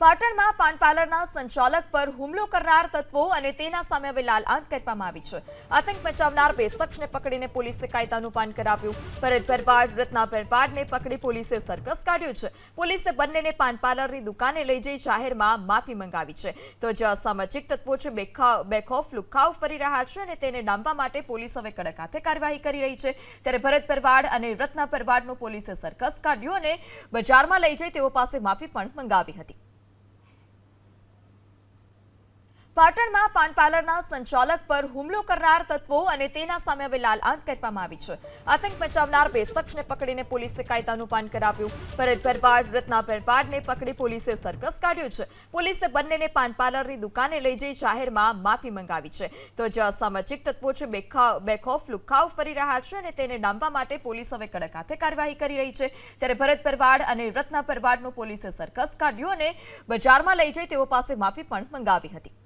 પાટણમાં પાન પાર્લરના સંચાલક પર હુમલો કરનાર તત્વો અને તેના સામે હવે લાલ આંખ કરવામાં આવી છે। આતંક મચાવનાર બે શખ્સને પકડીને પોલીસે કાયદાનું પાન કરાવ્યું। ભરત ભરવાડ, રત્ના ભરવાડને પકડી પોલીસે સર્કસ કાઢ્યું છે। પોલીસે બંનેને પાન પાર્લરની દુકાને લઈ જઈ જાહેરમાં માફી મંગાવી છે। તો જે અસામાજિક તત્વો છે બેખૌફ લુખાવ ફરી રહ્યા છે અને તેને ડામવા માટે પોલીસ હવે કડક હાથે કાર્યવાહી કરી રહી છે। ત્યારે ભરત ભરવાડ અને રત્ના ભરવાડનું પોલીસે સર્કસ કાઢ્યું અને બજારમાં લઈ જઈ તેઓ પાસે માફી પણ મંગાવી હતી। પાટણમાં પાન પાર્લરના સંચાલક પર હુમલો કરનાર તત્વો અને તેના સામે હવે લાલ આંખ કરવામાં આવી છે। આતંક મચાવનાર બે શખ્સને પકડીને પોલીસે કાયદાનું પાન કરાવ્યું। ભરત ભરવાડ, રત્ના ભરવાડને પકડી પોલીસે સર્કસ કાઢ્યું છે। પોલીસે બંનેને પાન પાર્લરની દુકાને લઈ જઈ જાહેરમાં માફી મંગાવી છે। તો જે અસામાજિક તત્વો છે બેખૌફ લુખાવ ફરી રહ્યા છે અને તેને ડામવા માટે પોલીસ હવે કડક હાથે કાર્યવાહી કરી રહી છે। ત્યારે ભરત ભરવાડ અને રત્ના ભરવાડનું પોલીસે સર્કસ કાઢ્યું અને બજારમાં લઈ જઈ તેઓ પાસે માફી પણ મંગાવી હતી।